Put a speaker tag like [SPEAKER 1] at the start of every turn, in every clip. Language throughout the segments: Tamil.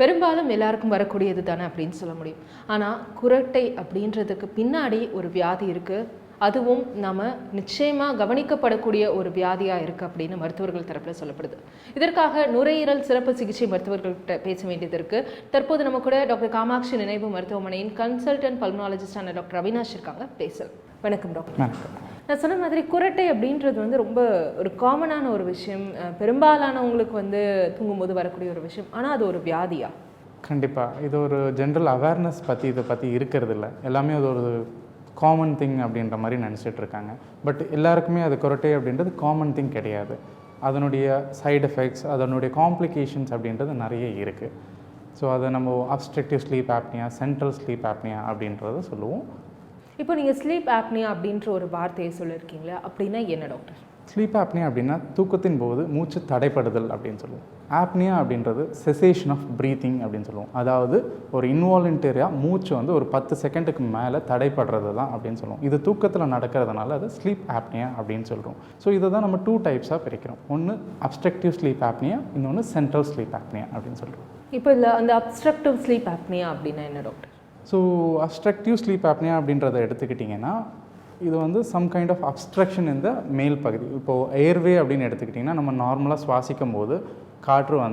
[SPEAKER 1] பெரும்பாலும் எல்லாருக்கும் வரக்கூடியது தானே அப்படின்னு சொல்ல முடியும். ஆனால் குரட்டை அப்படின்றதுக்கு பின்னாடி ஒரு வியாதி இருக்குது, அதுவும் நம்ம நிச்சயமாக கவனிக்கப்படக்கூடிய ஒரு வியாதியாக இருக்குது அப்படின்னு மருத்துவர்கள் தரப்பில் சொல்லப்படுது. இதற்காக நுரையீரல் சிறப்பு சிகிச்சை மருத்துவர்கள்கிட்ட பேச வேண்டியது இருக்குது. தற்போது நம்ம கூட டாக்டர் காமாட்சி நினைவு மருத்துவமனையின் கன்சல்டன்ட் பல்மனாலஜிஸ்டான டாக்டர் அவினாஷ் இருக்காங்க. பேசலாம். வணக்கம் டாக்டர். நான் சொன்ன மாதிரி குரட்டை அப்படின்றது ரொம்ப ஒரு காமனான ஒரு விஷயம், பெரும்பாலானவங்களுக்கு தூங்கும்போது வரக்கூடிய ஒரு விஷயம். ஆனால் அது ஒரு வியாதியா?
[SPEAKER 2] கண்டிப்பாக இது ஒரு ஜென்ரல் அவேர்னஸ் இதை பற்றி இருக்கிறது இல்லை. எல்லாமே அது ஒரு காமன் திங் அப்படின்ற மாதிரி நினச்சிட்டு இருக்காங்க. பட் எல்லாருக்குமே அது குரட்டை அப்படின்றது காமன் திங் கிடையாது. அதனுடைய சைடு எஃபெக்ட்ஸ், அதனுடைய காம்ப்ளிகேஷன்ஸ் அப்படின்றது நிறைய இருக்குது. ஸோ அதை நம்ம obstructive sleep apnoea, central sleep apnoea அப்படின்றத சொல்லுவோம்.
[SPEAKER 1] இப்போ நீங்கள் ஸ்லீப் ஆப்னியா அப்படின்ற ஒரு வார்த்தையை சொல்லியிருக்கீங்களா, அப்படின்னா என்ன டாக்டர்?
[SPEAKER 2] ஸ்லீப் ஆப்னியா அப்படின்னா தூக்கத்தின் போது மூச்சு தடைப்படுதல் அப்படின்னு சொல்லுவோம். ஆப்னியா அப்படின்றது செசேஷன் ஆஃப் ப்ரீத்திங் அப்படின்னு சொல்லுவோம். அதாவது ஒரு இன்வாலண்டரியாக மூச்சு ஒரு 10 செகண்டுக்கு மேலே தடைப்படுறது தான் அப்படின்னு சொல்லுவோம். இது தூக்கத்தில் நடக்கிறதுனால அது ஸ்லீப் ஆப்னியா அப்படின்னு சொல்கிறோம். ஸோ இதை தான் நம்ம 2 டைப்ஸாக பிரிக்கிறோம். ஒன்று அப்ஸ்ட்ரக்டிவ் ஸ்லீப் ஆப்னியா, இன்னொன்று சென்ட்ரல் ஸ்லீப் ஆப்னியா அப்படின்னு சொல்கிறோம்.
[SPEAKER 1] இப்போ இல்லை அந்த அப்ஸ்ட்ரக்டிவ் ஸ்லீப் ஆப்னியா அப்படின்னா என்ன doctor?
[SPEAKER 2] So obstructive sleep apnoea அப்படின்றத எடுத்துக்கிட்டிங்கன்னா இது சம் கைண்ட் ஆஃப் அப்ஸ்ட்ரக்ஷன் இந்த மேல் பகுதி. இப்போது ஏர்வே அப்படின்னு எடுத்துக்கிட்டிங்கன்னா நம்ம நார்மலாக சுவாசிக்கும் போது காற்று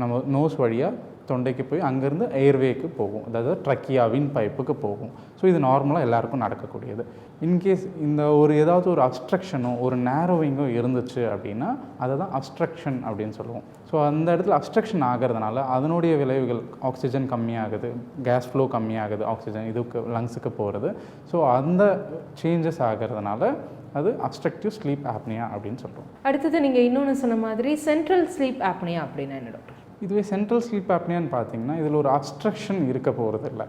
[SPEAKER 2] நம்ம நோஸ் வழியாக தொண்டைக்கு போய் அங்கேருந்து ஏர்வேக்கு போகும், அதாவது ட்ரக்கியா வின் பைப்புக்கு போகும். ஸோ இது நார்மலாக எல்லாருக்கும் நடக்கக்கூடியது. இன்கேஸ் இந்த ஏதாவது ஒரு அப்ஸ்ட்ரக்ஷனோ ஒரு நேரோவிங்கோ இருந்துச்சு அப்படின்னா அதை தான் அப்ஸ்ட்ரக்ஷன் அப்படின்னு சொல்லுவோம். ஸோ அந்த இடத்துல அப்ஸ்ட்ரக்ஷன் ஆகிறதுனால அதனுடைய விளைவுகள் ஆக்சிஜன் கம்மியாகுது, கேஸ் ஃப்ளோ கம்மியாகுது, ஆக்சிஜன் இதுக்கு லங்ஸுக்கு போகிறது. ஸோ அந்த சேஞ்சஸ் ஆகிறதுனால அது அப்ஸ்ட்ரக்டிவ் ஸ்லீப் ஆப்னியா அப்படின்னு சொல்கிறோம்.
[SPEAKER 1] அடுத்தது நீங்கள் இன்னொன்று சொன்ன மாதிரி சென்ட்ரல் ஸ்லீப் ஆப்னியா அப்படின்னா என்ன டாக்டர்?
[SPEAKER 2] இதுவே சென்ட்ரல் ஸ்லீப் ஆப்னியான்னு பார்த்தீங்கன்னா இதில் ஒரு அப்ஸ்ட்ரக்ஷன் இருக்க போகிறது இல்லை.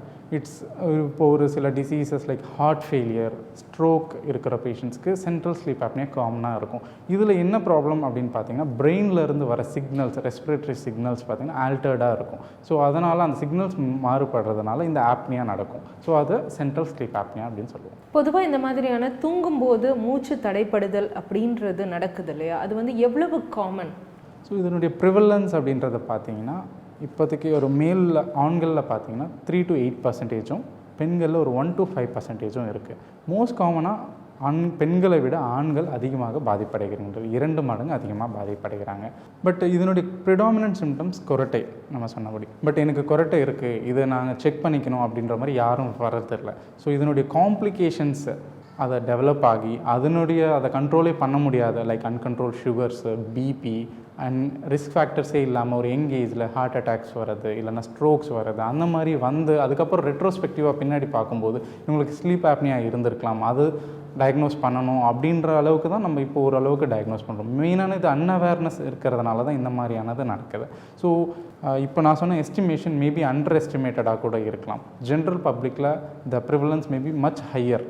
[SPEAKER 2] இப்போ ஒரு சில diseases like heart failure, stroke இருக்கிற பேஷண்ட்ஸ்க்கு சென்ட்ரல் ஸ்லீப் ஆப்னியா காமனாக இருக்கும். இதில் என்ன ப்ராப்ளம் அப்படின்னு பார்த்தீங்கன்னா பிரெயின்லேருந்து வர சிக்னல்ஸ், ரெஸ்பிரேட்டரி சிக்னல்ஸ் பார்த்தீங்கன்னா ஆல்டர்டாக இருக்கும். ஸோ அதனால் அந்த சிக்னல்ஸ் மாறுபடுறதுனால இந்த ஆப்னியா நடக்கும். ஸோ அதை சென்ட்ரல் ஸ்லீப் ஆப்னியா அப்படின்னு சொல்லுவோம்.
[SPEAKER 1] பொதுவாக இந்த மாதிரியான தூங்கும்போது மூச்சு தடைப்படுதல் அப்படின்றது நடக்குது இல்லையா, அது எவ்வளவு காமன்?
[SPEAKER 2] ஸோ இதனுடைய ப்ரிவலன்ஸ் அப்படின்றத பார்த்தீங்கன்னா இப்போதைக்கு ஒரு ஆண்களில் பார்த்தீங்கன்னா 3 to 8%, பெண்களில் ஒரு 1 to 5% இருக்குது. மோஸ்ட் காமனாக பெண்களை விட ஆண்கள் அதிகமாக பாதிப்படைகிறார்கள், 2 மடங்கு அதிகமாக பாதிப்படைகிறாங்க. பட் இதனுடைய ப்ரிடாமினன்ட் சிம்டம்ஸ் குரட்டை நம்ம சொன்னபடி. பட் எனக்கு குரட்டை இருக்குது, இதை நாங்கள் செக் பண்ணிக்கணும் அப்படின்ற மாதிரி யாரும் வர்றதில்லை. ஸோ இதனுடைய காம்ப்ளிகேஷன்ஸ் அதை டெவலப் ஆகி அதை கண்ட்ரோலே பண்ண முடியாத like uncontrol sugars, BP and risk ஃபேக்டர்ஸே இல்லாமல் ஒரு யங் ஏஜில் ஹார்ட் அட்டாக்ஸ் வர்றது, இல்லைனா ஸ்ட்ரோக்ஸ் வர்றது, அந்த மாதிரி அதுக்கப்புறம் ரெட்ரோஸ்பெக்டிவாக பின்னாடி பார்க்கும்போது இவங்களுக்கு ஸ்லீப் ஆப்னியா இருந்திருக்கலாம், அது டயக்னோஸ் பண்ணணும் அப்படின்ற அளவுக்கு தான் நம்ம இப்போ ஓரளவுக்கு டயக்னோஸ் பண்ணுறோம். மெயினான இது அன்அவேர்னஸ் இருக்கிறதுனால தான் இந்த மாதிரியானது நடக்குது. ஸோ இப்போ நான் சொன்ன எஸ்டிமேஷன் மேபி அண்டர் எஸ்டிமேட்டடாக கூட இருக்கலாம். ஜென்ரல் பப்ளிக்கில் த ப்ரிவலன்ஸ் மேபி மச் ஹையர்,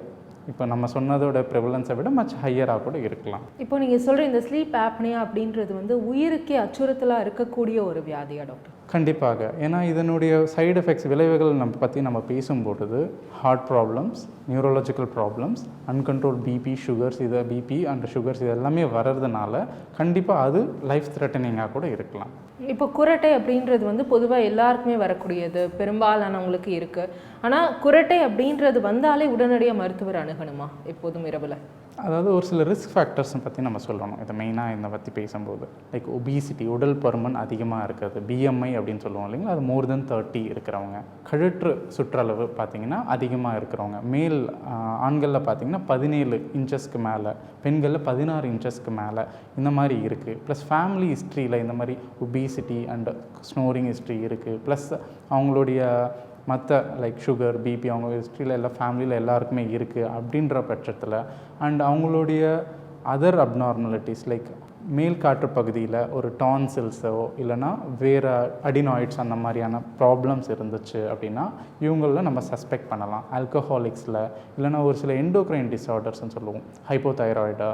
[SPEAKER 2] இப்போ நம்ம சொன்னதோட ப்ரிவலன்ஸை விட மச் ஹையராக கூட இருக்கலாம்.
[SPEAKER 1] இப்போ நீங்கள் சொல்கிற இந்த ஸ்லீப் ஆப்னியா அப்படின்றது உயிருக்கே அச்சுறுத்தலாக இருக்கக்கூடிய ஒரு வியாதியா டாக்டர்?
[SPEAKER 2] கண்டிப்பாக. ஏன்னா இதனுடைய சைடு எஃபெக்ட்ஸ், விளைவுகள் நம்ம பேசும்பொழுது heart problems, neurological problems, uncontrol BP, sugars, BP and sugars இது எல்லாமே வர்றதுனால கண்டிப்பாக அது லைஃப் த்ரெட்டனிங்காக கூட இருக்கலாம்.
[SPEAKER 1] இப்போ குரட்டை அப்படின்றது பொதுவாக எல்லாருக்குமே வரக்கூடியது, பெரும்பாலானவங்களுக்கு இருக்குது. ஆனால் குரட்டை அப்படின்றது வந்தாலே உடனடியாக மருத்துவர் அணுகணுமா எப்போதும் இரவில்?
[SPEAKER 2] அதாவது ஒரு சில ரிஸ்க் ஃபேக்டர்ஸை பற்றி நம்ம சொல்லணும். இதை மெயினாக இதை பற்றி பேசும்போது லைக் ஒபிசிட்டி, உடல் பருமன் அதிகமாக இருக்கிறது, பிஎம்ஐ அப்படின்னு சொல்லுவோம் இல்லைங்களா, அது மோர் தென் 30 இருக்கிறவங்க, கழுற்று சுற்றளவு பார்த்திங்கன்னா அதிகமாக இருக்கிறவங்க, ஆண்களில் பார்த்திங்கன்னா 17 இன்ச்சஸ்க்கு மேலே, பெண்களில் 16 இன்ச்சஸ்க்கு மேலே இந்த மாதிரி இருக்குது. ப்ளஸ் ஃபேமிலி ஹிஸ்ட்ரியில் இந்த மாதிரி ஒபிசிட்டி அண்ட் ஸ்னோரிங் ஹிஸ்ட்ரி இருக்குது. ப்ளஸ் அவங்களுடைய மற்ற லைக் சுகர், பிபி அவங்க ஹிஸ்ட்ரியில் எல்லா ஃபேமிலியில் எல்லாருக்குமே இருக்குது அப்படின்ற பட்சத்தில், அண்ட் அவங்களுடைய அதர் அப்நார்மலிட்டிஸ் லைக் மேல் காற்று பகுதியில் ஒரு டான்சில்ஸோ இல்லைனா வேறு அடினாய்ட்ஸ் அந்த மாதிரியான ப்ராப்ளம்ஸ் இருந்துச்சு அப்படின்னா இவங்களில் நம்ம சஸ்பெக்ட் பண்ணலாம். ஆல்கஹாலிக்ஸில் இல்லைனா ஒரு சில எண்டோக்ரைன் டிஸார்டர்ஸ்ன்னு சொல்லுவோம், ஹைப்போதைராய்டா,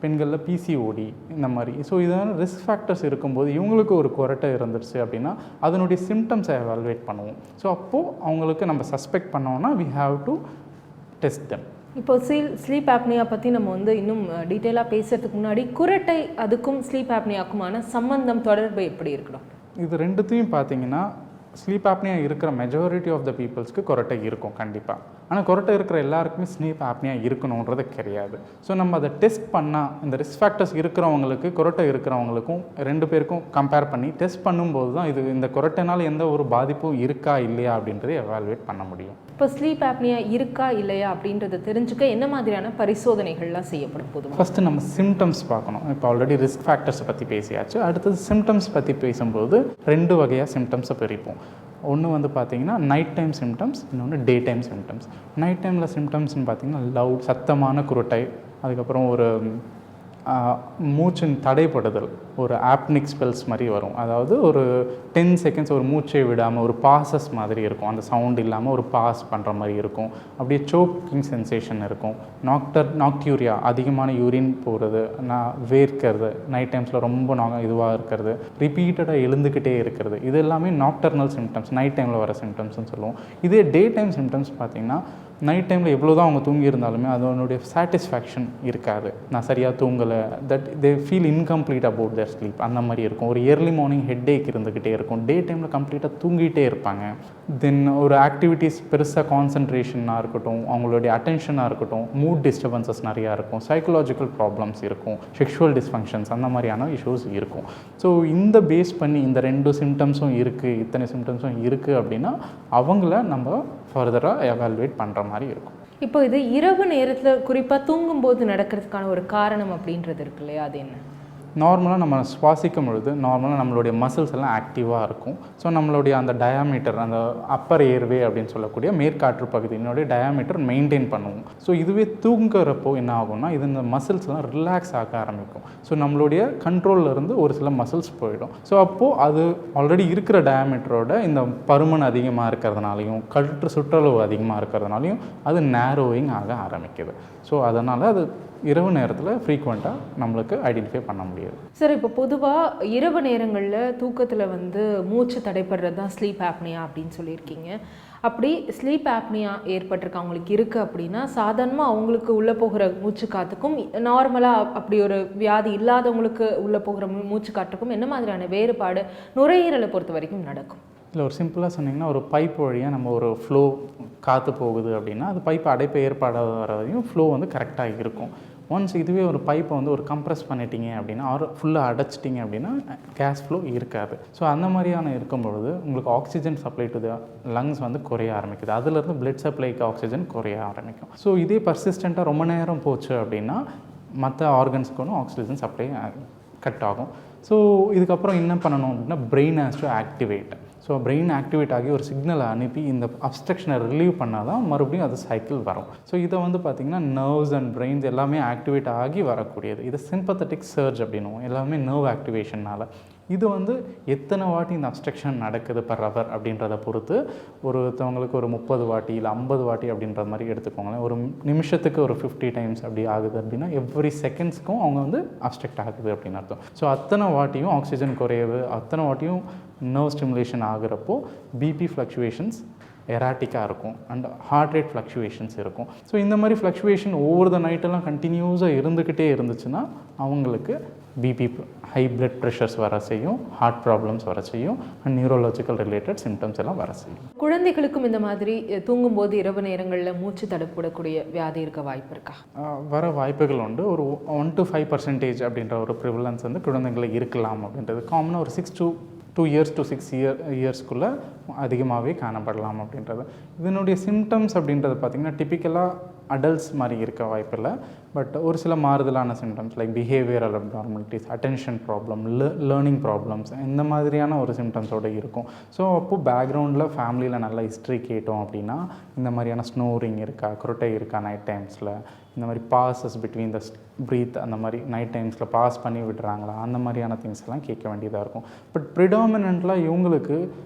[SPEAKER 2] பெண்களில் பிசிஓடி இந்த மாதிரி. ஸோ இதான ரிஸ்க் ஃபேக்டர்ஸ் இருக்கும்போது இவங்களுக்கு ஒரு குரட்டை இருந்துருச்சு அப்படின்னா அதனுடைய சிம்டம்ஸை எவால்வேட் பண்ணுவோம். ஸோ அப்போது அவங்களுக்கு நம்ம சஸ்பெக்ட் பண்ணோன்னா we have to test them.
[SPEAKER 1] இப்போ ஸ்லீப் ஆப்னியா பற்றி நம்ம இன்னும் டீட்டெயிலாக பேசுகிறதுக்கு முன்னாடி குரட்டை அதுக்கும் ஸ்லீப் ஆப்னியாக்குமான சம்பந்தம், தொடர்பு எப்படி இருக்கணும்?
[SPEAKER 2] இது ரெண்டுத்தையும் பார்த்தீங்கன்னா ஸ்லீப் ஆப்னியா இருக்கிற மெஜாரிட்டி ஆஃப் த பீப்புள்ஸ்க்கு குரட்டை இருக்கும் கண்டிப்பாக. ஆனால் குரட்டை இருக்கிற எல்லாருக்குமே ஸ்லீப் ஆப்னியா இருக்கணுன்றது கிடையாது. ஸோ நம்ம அதை டெஸ்ட் பண்ணால் இந்த ரிஸ்க் ஃபேக்டர்ஸ் இருக்கிறவங்களுக்கு குரட்டை இருக்கிறவங்களுக்கும் 2 பேருக்கும் கம்பேர் பண்ணி டெஸ்ட் பண்ணும்போது தான் இது இந்த குரட்டைனால் எந்த ஒரு பாதிப்பும் இருக்கா இல்லையா அப்படின்றத எவாலுவேட் பண்ண முடியும்.
[SPEAKER 1] இப்போ ஸ்லீப் ஆப்னியா இருக்கா இல்லையா அப்படின்றத தெரிஞ்சுக்க என்ன மாதிரியான பரிசோதனைகள்லாம் செய்யப்படும் போதும்?
[SPEAKER 2] ஃபஸ்ட்டு நம்ம சிம்டம்ஸ் பார்க்கணும். இப்போ ஆல்ரெடி ரிஸ்க் ஃபேக்டர்ஸை பற்றி பேசியாச்சு. அடுத்தது சிம்டம்ஸ் பற்றி பேசும்போது 2 வகையாக சிம்டம்ஸை பிரிப்போம். ஒன்று வந்து பார்த்திங்கன்னா நைட் டைம் சிம்டம்ஸ், இன்னொன்று டே டைம் சிம்டம்ஸ். நைட் டைமில் சிம்டம்ஸ்னு பார்த்திங்கன்னா சத்தமான குரட்டை, அதுக்கப்புறம் ஒரு மூச்சின் தடைப்படுதல், ஒரு ஆப்னிக் ஸ்பெல்ஸ் மாதிரி வரும். அதாவது ஒரு 10 செகண்ட்ஸ் ஒரு மூச்சை விடாமல் ஒரு பாசஸ் மாதிரி இருக்கும். அந்த சவுண்ட் இல்லாமல் ஒரு பாஸ் பண்ணுற மாதிரி இருக்கும். அப்படியே சோக்கிங் சென்சேஷன் இருக்கும். நாக்டியூரியா, அதிகமான யூரின் போகிறது, வேர்க்கிறது, நைட் டைம்ஸில் ரொம்ப இதுவாக இருக்கிறது, ரிப்பீட்டடாக எழுந்துக்கிட்டே இருக்கிறது, இது எல்லாமே நாக்டர்னல் சிம்டம்ஸ், நைட் டைமில் வர சிம்டம்ஸ்னு சொல்லுவோம். இதே டே டைம் சிம்டம்ஸ் பார்த்திங்கன்னா நைட் டைமில் எவ்வளோ தான் அவங்க தூங்கியிருந்தாலுமே அதனுடைய சாட்டிஸ்ஃபேக்ஷன் இருக்காது. நான் சரியாக தூங்கலை, that they feel incomplete about their sleep, அந்த மாதிரி இருக்கும். ஒரு ஏர்லி மார்னிங் ஹெட் ஏக் இருந்துக்கிட்டே இருக்கும். டே டைமில் கம்ப்ளீட்டாக தூங்கிட்டே இருப்பாங்க. தென் ஒரு ஆக்டிவிட்டீஸ் பெருசாக கான்சன்ட்ரேஷனாக இருக்கட்டும், அவங்களுடைய அட்டென்ஷனாக இருக்கட்டும், மூட் டிஸ்டர்பன்சஸ் நிறையா இருக்கும், சைக்கலாஜிக்கல் ப்ராப்ளம்ஸ் இருக்கும், செக்ஷுவல் டிஸ்ஃபங்க்ஷன்ஸ், அந்த மாதிரியான இஷ்யூஸ் இருக்கும். ஸோ இந்த பேஸ் பண்ணி இந்த 2 சிம்டம்ஸும் இருக்குது, இத்தனை சிம்டம்ஸும் இருக்குது அப்படின்னா அவங்கள நம்ம ஃபர்தராக எவாலுவேட் பண்ணுற மாதிரி இருக்கும்.
[SPEAKER 1] இப்போ இது இரவு நேரத்தில் குறிப்பாக தூங்கும்போது நடக்கிறதுக்கான ஒரு காரணம் அப்படின்றது இருக்கு இல்லையா, அது என்ன?
[SPEAKER 2] நார்மலாக நம்ம சுவாசிக்கும் பொழுது நார்மலாக நம்மளுடைய மசில்ஸ் எல்லாம் ஆக்டிவாக இருக்கும். ஸோ நம்மளுடைய அந்த டயாமீட்டர், அந்த அப்பர் ஏர்வே அப்படின்னு சொல்லக்கூடிய மேற்காற்று பகுதியினுடைய டயாமீட்டர் மெயின்டைன் பண்ணுவோம். ஸோ இதுவே தூங்குறப்போ என்ன ஆகும்னா இது இந்த மசில்ஸ்லாம் ரிலாக்ஸ் ஆக ஆரம்பிக்கும். ஸோ நம்மளுடைய கண்ட்ரோலில் இருந்து ஒரு சில மசில்ஸ் போயிடும். ஸோ அப்போது அது ஆல்ரெடி இருக்கிற டயாமீட்டரோட இந்த பருமன் அதிகமாக இருக்கிறதுனாலையும் கழுற்று சுற்றளவு அதிகமாக இருக்கிறதுனாலையும் அது நேரோவிங் ஆக ஆரம்பிக்குது. ஸோ அதனால் அது இரவு நேரத்தில் ஃப்ரீக்வெண்ட்டாக நம்மளுக்கு ஐடென்டிஃபை பண்ண முடியாது.
[SPEAKER 1] சார், இப்போ பொதுவாக இரவு நேரங்களில் தூக்கத்தில் மூச்சு தடைப்படுறது தான் ஸ்லீப் ஆப்னியா அப்படின்னு சொல்லியிருக்கீங்க. அப்படி ஸ்லீப் ஆப்னியா ஏற்பட்டிருக்கு அவங்களுக்கு இருக்குது அப்படின்னா சாதாரணமாக அவங்களுக்கு உள்ளே போகிற மூச்சு காற்றுக்கும் நார்மலாக அப்படி ஒரு வியாதி இல்லாதவங்களுக்கு உள்ளே போகிற மூச்சு காற்றுக்கும் என்ன மாதிரியான வேறுபாடு நுரையீரலை பொறுத்த வரைக்கும் நடக்கும்?
[SPEAKER 2] இல்லை, ஒரு சிம்பிளாக சொன்னிங்கன்னா ஒரு பைப் வழியாக நம்ம ஒரு ஃப்ளோ காற்று போகுது அப்படின்னா அது பைப்பு அடைப்பு ஏற்பாடாத வரையும் ஃப்ளோ கரெக்டாக இருக்கும். ஒன்ஸ் இதுவே ஒரு பைப்பை ஒரு கம்ப்ரெஸ் பண்ணிட்டீங்க அப்படின்னா ஃபுல்லாக அடைச்சிட்டிங்க அப்படின்னா கேஸ் ஃப்ளோ இருக்காது. ஸோ அந்த மாதிரியான இருக்கும்பொழுது உங்களுக்கு oxygen supply to the lungs குறைய ஆரம்பிக்குது. அதுலேருந்து பிளட் சப்ளைக்கு ஆக்சிஜன் குறைய ஆரம்பிக்கும். ஸோ இதே பர்சிஸ்டண்ட்டாக ரொம்ப நேரம் போச்சு அப்படின்னா மற்ற ஆர்கன்ஸ்க்கு ஆக்சிஜன் சப்ளை கட் ஆகும். ஸோ இதுக்கப்புறம் என்ன பண்ணணும் அப்படின்னா brain has to activate. So brain activate ஆகி ஒரு சிக்னலை அனுப்பி இந்த அப்ஸ்ட்ரக்ஷனை ரிலீவ் பண்ணால் தான் மறுபடியும் அது சைக்கிள் வரும். ஸோ இதை பார்த்திங்கன்னா நர்வ்ஸ் அண்ட் பிரெயின்ஸ் எல்லாமே ஆக்டிவேட் ஆகி வரக்கூடியது. இது சிம்பத்தட்டிக் சர்ஜ் அப்படின்னுவோம். எல்லாமே நர்வ் ஆக்டிவேஷனால். இது எத்தனை வாட்டி இந்த அப்ஸ்ட்ரக்ஷன் நடக்குது பர் ஹவர் அப்படின்றத பொறுத்து ஒருத்தவங்களுக்கு ஒரு 30 வாட்டி இல்லை 50 வாட்டி அப்படின்ற மாதிரி எடுத்துக்கோங்களேன். ஒரு நிமிஷத்துக்கு ஒரு 50 டைம்ஸ் அப்படி ஆகுது அப்படின்னா எவ்ரி செகண்ட்ஸ்க்கும் அவங்க அப்ஸ்ட்ரக்ட் ஆகுது அப்படின்னு அர்த்தம். ஸோ அத்தனை வாட்டியும் ஆக்சிஜன் குறைவு, அத்தனை வாட்டியும் நர்வ் ஸ்டிமுலேஷன் ஆகுறப்போ பிபி ஃப்ளக்சுவேஷன்ஸ் எராட்டிக்காக இருக்கும் அண்ட் ஹார்ட் ரேட் ஃப்ளக்சுவேஷன்ஸ் இருக்கும். ஸோ இந்த மாதிரி ஃப்ளக்சுவேஷன் ஒவ்வொரு நைட்டெல்லாம் கண்டினியூஸாக இருந்துக்கிட்டே இருந்துச்சுன்னா அவங்களுக்கு பிபி, ஹை பிளட் ப்ரெஷர்ஸ் வர செய்யும், ஹார்ட் ப்ராப்ளம்ஸ் வர செய்யும் அண்ட் நியூரோலாஜிக்கல் ரிலேட்டட் சிம்டம்ஸ் எல்லாம் வர செய்யும்.
[SPEAKER 1] குழந்தைகளுக்கும் இந்த மாதிரி தூங்கும்போது இரவு நேரங்களில் மூச்சு தடுப்படக்கூடிய வியாதி இருக்க வாய்ப்பு இருக்கா?
[SPEAKER 2] வர வாய்ப்புகள் உண்டு. ஒரு 1 to 5% அப்படின்ற ஒரு ப்ரிவலன்ஸ் குழந்தைங்களுக்கு இருக்கலாம் அப்படின்றது காமனாக ஒரு 6 to 2 years to 6 yearsக்குள்ளே அதிகமாகவே காணப்படலாம் அப்படின்றது. இதனுடைய சிம்டம்ஸ் அப்படின்றது பார்த்திங்கன்னா டிப்பிக்கலாக அடல்ட்ஸ் மாதிரி இருக்க வாய்ப்பில்லை. பட் ஒரு சில மாறுதலான symptoms like behavioural abnormalities, attention problem, learning problems, இந்த மாதிரியான ஒரு சிம்டம்ஸோடு இருக்கும். ஸோ அப்போது பேக்ரவுண்டில் ஃபேமிலியில் நல்ல ஹிஸ்ட்ரி கேட்டோம் அப்படின்னா இந்த மாதிரியான ஸ்னோரிங் இருக்கா, குரட்டை இருக்கா, நைட் டைம்ஸில் இந்த மாதிரி பாசஸ் பிட்வீன் த ப்ரீத், அந்த மாதிரி நைட் டைம்ஸில் பாஸ் பண்ணி விடுறாங்களா, அந்த மாதிரியான திங்ஸ் எல்லாம் கேட்க வேண்டியதாக இருக்கும். பட் ப்ரிடாமினெண்ட்லாக இவங்களுக்கு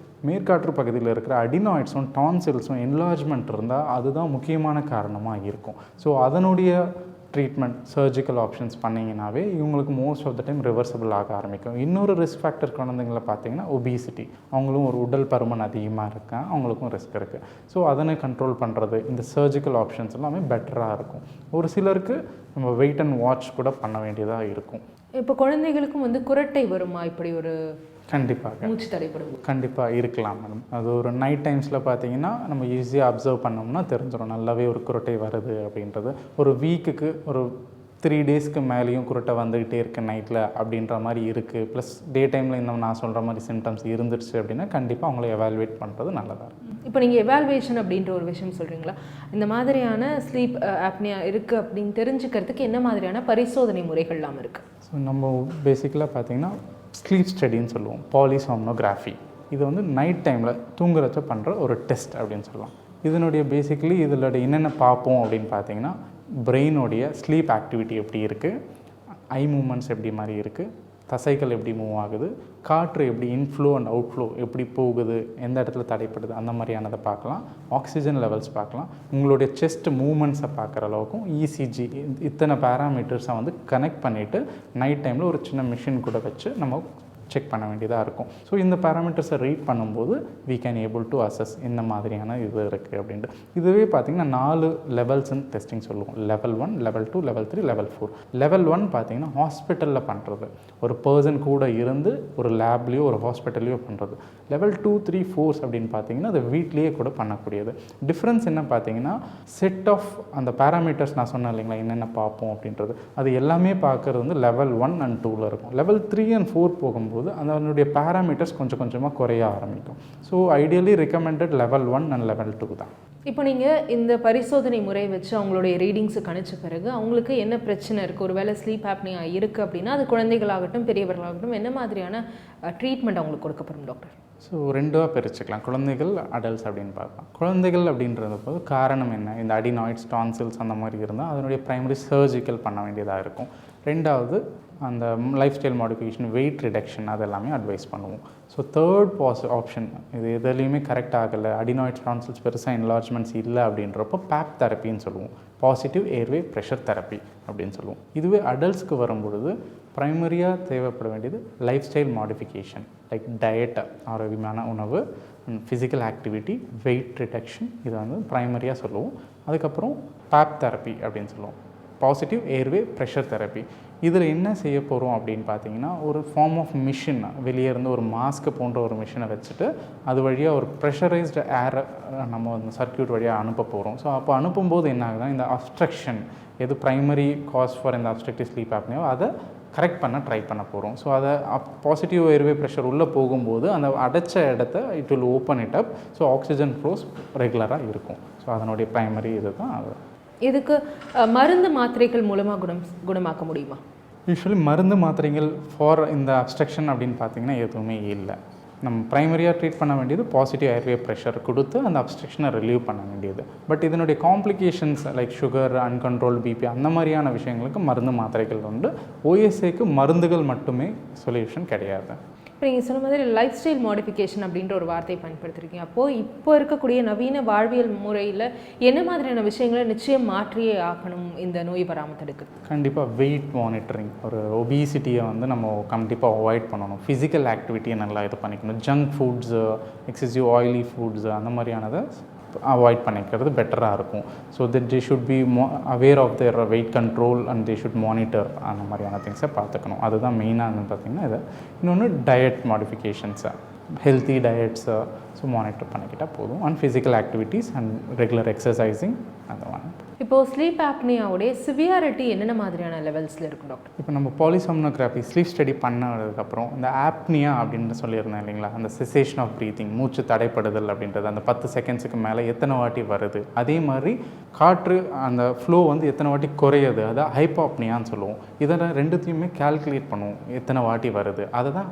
[SPEAKER 2] மேற்காற்று பகுதியில் இருக்கிற அடினாய்ட்ஸும் டான்சில்ஸும் என்லார்ஜ்மெண்ட் இருந்தால் அதுதான் முக்கியமான காரணமாக இருக்கும். ஸோ அதனுடைய ட்ரீட்மெண்ட் சர்ஜிக்கல் ஆப்ஷன்ஸ் பண்ணிங்கனாவே இவங்களுக்கு most of the time reversible ஆக ஆரம்பிக்கும். இன்னொரு ரிஸ்க் ஃபேக்டர் குழந்தைங்களை பார்த்தீங்கன்னா ஒபிசிட்டி, அவங்களும் ஒரு உடல் பருமன் அதிகமாக இருக்கா, அவங்களுக்கும் ரிஸ்க் இருக்குது. ஸோ அதனை கண்ட்ரோல் பண்ணுறது இந்த சர்ஜிக்கல் ஆப்ஷன்ஸ் எல்லாமே பெட்டராக இருக்கும். ஒரு சிலருக்கு நம்ம வெயிட் அண்ட் வாட்ச் கூட பண்ண வேண்டியதாக இருக்கும்.
[SPEAKER 1] இப்போ குழந்தைகளுக்கும் குரட்டை வருமா இப்படி ஒரு
[SPEAKER 2] கண்டிப்பாக
[SPEAKER 1] மூச்சு தடைப்படும்.
[SPEAKER 2] கண்டிப்பாக இருக்கலாம் மேடம். அது ஒரு நைட் டைம்ஸில் பார்த்தீங்கன்னா நம்ம ஈஸியாக அப்சர்வ் பண்ணோம்னா தெரிஞ்சிடும் நல்லாவே ஒரு குருட்டை வருது அப்படின்றது. ஒரு வீக்குக்கு ஒரு 3 டேஸ்க்கு மேலேயும் குருட்டை வந்துக்கிட்டே இருக்குது நைட்டில் அப்படின்ற மாதிரி இருக்குது, ப்ளஸ் டே டைமில் இந்த நான் சொல்கிற மாதிரி சிம்டம்ஸ் இருந்துருச்சு அப்படின்னா கண்டிப்பாக அவங்கள எவாலுவேட் பண்ணுறது நல்லதாக இருக்கும்.
[SPEAKER 1] இப்போ நீங்கள் எவாலுவேஷன் அப்படின்ற ஒரு விஷயம் சொல்கிறீங்களா, இந்த மாதிரியான ஸ்லீப் ஆப்னியா இருக்குது அப்படின்னு தெரிஞ்சுக்கிறதுக்கு என்ன மாதிரியான பரிசோதனை முறைகள்லாம் இருக்குது?
[SPEAKER 2] ஸோ நம்ம பேசிக்கலாக பார்த்தீங்கன்னா ஸ்லீப் ஸ்டடின்னு சொல்லுவோம், பாலிசோம்னோகிராஃபி. இது வந்து நைட் டைமில் தூங்குறச்ச பண்ணுற ஒரு டெஸ்ட் அப்படின்னு சொல்லலாம். இதனுடைய பேசிக்கலி இதில் என்னென்ன பார்ப்போம் அப்படின்னு பார்த்தீங்கன்னா பிரெயினுடைய ஸ்லீப் ஆக்டிவிட்டி எப்படி இருக்குது, ஐ மூமெண்ட்ஸ் எப்படி மாதிரி இருக்குது, தசைகள் எப்படி மூவ் ஆகுது, காற்று எப்படி இன்ஃப்ளோ அண்ட் அவுட்ஃப்ளோ எப்படி போகுது, எந்த இடத்துல தடைப்படுது, அந்த மாதிரியானதை பார்க்கலாம். ஆக்சிஜன் லெவல்ஸ் பார்க்கலாம். உங்களுடைய செஸ்ட் மூமெண்ட்ஸை பார்க்குற அளவுக்கும் இசிஜி இத்தனை பேராமீட்டர்ஸை வந்து கனெக்ட் பண்ணிவிட்டு நைட் டைமில் ஒரு சின்ன மிஷின் கூட வச்சு நம்ம செக் பண்ண வேண்டியதாக இருக்கும். ஸோ இந்த பேராமீட்டர்ஸை ரீட் பண்ணும்போது we can able to assess என்ன மாதிரியான இது இருக்குது அப்படின்ட்டு. இதுவே பார்த்திங்கன்னா 4 லெவல்ஸ்ன்னு டெஸ்டிங் சொல்லுவோம். Level 1, level 2, level 3, level 4. Level 1 பார்த்திங்கன்னா ஹாஸ்பிட்டலில் பண்ணுறது, ஒரு பர்சன் கூட இருந்து ஒரு லேப்லேயோ ஒரு ஹாஸ்பிட்டல்லையோ பண்ணுறது. லெவல் 2, 3, 4 அப்படின்னு பார்த்தீங்கன்னா அது வீட்லேயே கூட பண்ணக்கூடியது. டிஃப்ரென்ஸ் என்ன பார்த்தீங்கன்னா செட் ஆஃப் அந்த பேராமீட்டர்ஸ் நான் சொன்னேன் இல்லைங்களா என்னென்ன பார்ப்போம் அப்படின்றது, அது எல்லாமே பார்க்குறது வந்து லெவல் 1 and 2ல் இருக்கும். லெவல் 3 and 4 போகும்போது அதனுடைய பேராமீட்டர்ஸ் கொஞ்சம் கொஞ்சமாக குறைய ஆரம்பிக்கும். So ideally recommended level 1 and level 2 தான்.
[SPEAKER 1] இப்போ நீங்கள் இந்த பரிசோதனை முறை வச்சு அவங்களுடைய ரீடிங்ஸை கணிச்ச பிறகு அவங்களுக்கு என்ன பிரச்சனை இருக்குது, ஒரு வேளை ஸ்லீப் ஆப்னியா இருக்குது அப்படின்னா அது குழந்தைகளாகட்டும் பெரியவர்களாகட்டும் என்ன மாதிரியான ட்ரீட்மெண்ட் அவங்களுக்கு கொடுக்கப்படும் டாக்டர்?
[SPEAKER 2] ஸோ 2வாக பிரிச்சுக்கலாம், குழந்தைகள் அடல்ட்ஸ் அப்படின்னு பார்க்கலாம். குழந்தைகள் அப்படின்றது போது காரணம் என்ன, இந்த அடினாய்ட்ஸ் டான்சில்ஸ் அந்த மாதிரி இருந்தால் அதனுடைய ப்ரைமரி சர்ஜிக்கல் பண்ண வேண்டியதாக இருக்கும். 2வது அந்த life style modification, wait reduction அதெல்லாமே அட்வைஸ் பண்ணுவோம். ஸோ 3rd ஆப்ஷன் இது எதுலேயுமே கரெக்ட் ஆகலை, அடினாய்ட்ஸ் டான்சில்ஸ் பெருசாக என்லார்ஜ்மெண்ட்ஸ் இல்லை அப்படின்றப்போ பேப் தெரப்பின்னு சொல்லுவோம், பாசிட்டிவ் ஏர்வே ப்ரெஷர் தெரப்பி அப்படின்னு சொல்லுவோம். இதுவே அடல்ட்ஸ்க்கு வரும்பொழுது ப்ரைமரியாக தேவைப்பட வேண்டியது life style modification like diet, ஆரோக்கியமான உணவு, ஃபிசிக்கல் ஆக்டிவிட்டி, வெயிட் ரிடக்ஷன், இதை வந்து ப்ரைமரியாக சொல்லுவோம். அதுக்கப்புறம் பேப் தெரப்பி அப்படின்னு சொல்லுவோம், பாசிட்டிவ் ஏர்வே ப்ரெஷர் தெரப்பி. இதில் என்ன செய்ய போகிறோம் அப்படின்னு பார்த்தீங்கன்னா ஒரு ஃபார்ம் ஆஃப் மிஷின், வெளியே இருந்து ஒரு மாஸ்க் போன்ற ஒரு மிஷினை வச்சுட்டு அது வழியாக ஒரு ப்ரெஷரைஸ்டு ஏரை நம்ம அந்த சர்க்யூட் வழியாக அனுப்ப போகிறோம். ஸோ அப்போ அனுப்பும்போது என்ன ஆகுதுன்னா இந்த அப்ஸ்ட்ரக்ஷன் எது ப்ரைமரி காஸ் ஃபார் இந்த அப்ஸ்ட்ரக்டிவ் ஸ்லீப் ஆப்னியோ அதை கரெக்ட் பண்ண ட்ரை பண்ண போகிறோம். ஸோ அதை பாசிட்டிவ் ஏர்வே ப்ரெஷர் உள்ளே போகும்போது அந்த அடைச்ச இடத்த it will open it up. So oxygen flows ரெகுலராக இருக்கும். ஸோ அதனுடைய ப்ரைமரி இது தான் அது.
[SPEAKER 1] இதுக்கு மருந்து மாத்திரைகள் மூலமாக குணமாக்க முடியுமா?
[SPEAKER 2] யூஸ்வலி மருந்து மாத்திரைகள் ஃபார் இந்த அப்ஸ்ட்ரக்ஷன் அப்படின்னு பார்த்தீங்கன்னா எதுவுமே இல்லை. நம்ம ப்ரைமரியாக ட்ரீட் பண்ண வேண்டியது பாசிட்டிவ் ஏர்வே ப்ரெஷர் கொடுத்து அந்த அப்ஸ்ட்ரக்ஷனை ரிலீவ் பண்ண வேண்டியது. பட் இதனுடைய complications like sugar, uncontrol BP அந்த மாதிரியான விஷயங்களுக்கு மருந்து மாத்திரைகள் உண்டு. ஓஎஸ்ஏக்கு மருந்துகள் மட்டுமே சொல்யூஷன் கிடையாது.
[SPEAKER 1] இப்போ நீங்கள் சொன்ன மாதிரி லைஃப் ஸ்டைல் மாடிஃபிகேஷன் அப்படின்ற ஒரு வார்த்தையை பயன்படுத்திருக்கீங்க. அப்போது இப்போ இருக்கக்கூடிய நவீன வாழ்வியல் முறையில் என்ன மாதிரியான விஷயங்களை நிச்சயம் மாற்றியே ஆகணும் இந்த நோய் வராமல் தடுக்குது?
[SPEAKER 2] கண்டிப்பாக வெயிட் மானிட்டரிங், ஒரு ஒபிசிட்டியை வந்து நம்ம கண்டிப்பாக அவாய்ட் பண்ணணும். ஃபிசிக்கல் ஆக்டிவிட்டியை நல்லா இது பண்ணிக்கணும். Junk foods, excessive oily foods அந்த மாதிரியானதை அவாய்ட் பண்ணிக்கிறது பெட்டராக இருக்கும். So that they should be aware of their weight control and they should monitor அந்த மாதிரியான திங்ஸை பார்த்துக்கணும். அதுதான் மெயினாக பார்த்திங்கன்னா இது. இன்னொன்று டயட் மாடிஃபிகேஷன்ஸை, ஹெல்த்தி டயட்ஸை ஸோ மானிட்டர் பண்ணிக்கிட்டால் போதும். And physical activities and regular exercising அந்த மாதிரி.
[SPEAKER 1] இப்போது ஸ்லீப் ஆப்னியாவுடைய சிவியாரிட்டி என்னென்ன மாதிரியான லெவல்ஸில் இருக்கும் டாக்டர்?
[SPEAKER 2] இப்போ நம்ம பாலிசோம்னோகிராஃபி ஸ்லீப் ஸ்டடி பண்ணதுக்கப்புறம் இந்த ஆப்னியா அப்படின்னு சொல்லியிருந்தேன் இல்லைங்களா, அந்த செசேஷன் ஆஃப் ப்ரீத்திங், மூச்சு தடைப்படுதல் அப்படின்றது அந்த 10 செகண்ட்ஸுக்கு மேலே எத்தனை வாட்டி வருது, அதே மாதிரி காற்று அந்த ஃப்ளோ வந்து எத்தனை வாட்டி குறையுது, அதை ஹைப்பாப்னியான்னு சொல்லுவோம். இதெல்லாம் ரெண்டுத்தையுமே கால்குலேட் பண்ணுவோம் எத்தனை வாட்டி வருது, அதை தான்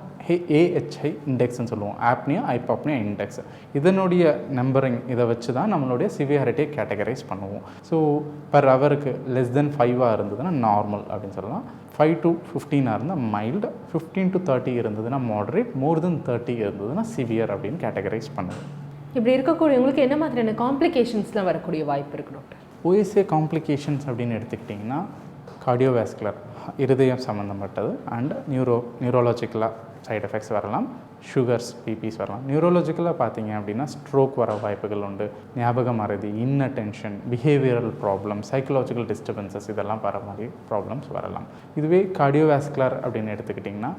[SPEAKER 2] ஏஹெச்ஐ இண்டெக்ஸ்ன்னு சொல்லுவோம், ஆப்னியா ஹைப்பாப்னியா இண்டெக்ஸ். இதனுடைய நம்பரிங் இதை வச்சு தான் நம்மளுடைய சிவியாரிட்டியை கேட்டகரைஸ் பண்ணுவோம். ஸோ பர் ஹவருக்கு லெஸ் தென் 5 இருந்ததுன்னா நார்மல் அப்படின்னு சொல்லலாம். 5 to 15 இருந்தால் மைல்டு, 15 to 30 இருந்ததுன்னா மாடரேட், மோர் தென் 30 இருந்ததுன்னா சிவியர் அப்படின்னு கேட்டகரைஸ் பண்ணுது.
[SPEAKER 1] இப்படி இருக்கக்கூடியவங்களுக்கு என்ன மாதிரியான காம்ப்ளிகேஷன்ஸ்லாம் வரக்கூடிய வாய்ப்பு இருக்குது டாக்டர்?
[SPEAKER 2] ஓஎஸ்ஏ காம்ப்ளிகேஷன்ஸ் அப்படின்னு எடுத்துக்கிட்டிங்கன்னா கார்டியோவாஸ்குலர், இருதயம் சம்மந்தப்பட்டது, அண்ட் நியூரோலாஜிக்கலாக சைடு எஃபெக்ட்ஸ் வரலாம், சுகர்ஸ், பிபிஸ் வரலாம். நியூரோலாஜிக்கலாக பார்த்தீங்க அப்படின்னா ஸ்ட்ரோக் வர வாய்ப்புகள் உண்டு, ஞாபக மறதி, inattention, behavioural problem, psychological disturbances இதெல்லாம் வர மாதிரி ப்ராப்ளம்ஸ் வரலாம். இதுவே கார்டியோவாஸ்குலர் அப்படின்னு எடுத்துக்கிட்டிங்கன்னா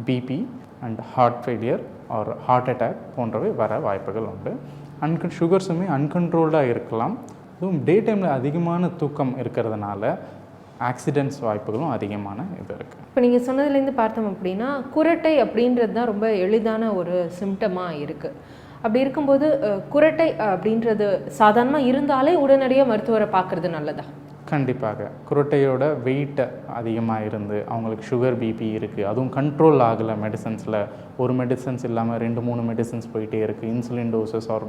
[SPEAKER 2] BP and heart failure or heart attack போன்றவை வர வாய்ப்புகள் உண்டு. சுகர்ஸுமே அன்கண்ட்ரோல்டாக இருக்கலாம். அதுவும் டே டைமில் அதிகமான தூக்கம் இருக்கிறதுனால ஆக்சிடென்ட்ஸ் வாய்ப்புகளும் அதிகமான இது இருக்குது.
[SPEAKER 1] இப்போ நீங்கள் சொன்னதுலேருந்து பார்த்தோம் அப்படின்னா குரட்டை அப்படின்றது தான் ரொம்ப எளிதான ஒரு சிம்டமாக இருக்குது. அப்படி இருக்கும்போது குரட்டை அப்படின்றது சாதாரணமாக இருந்தாலே உடனடியாக மருத்துவரை பார்க்குறது நல்லதா?
[SPEAKER 2] கண்டிப்பாக. குரட்டையோட வெயிட் அதிகமாக இருந்து அவங்களுக்கு சுகர் பிபி இருக்குது, அதுவும் கண்ட்ரோல் ஆகலை மெடிசன்ஸில், ஒரு மெடிசன்ஸ் இல்லாமல் 2-3 மெடிசன்ஸ் போயிட்டே இருக்குது, insulin doses R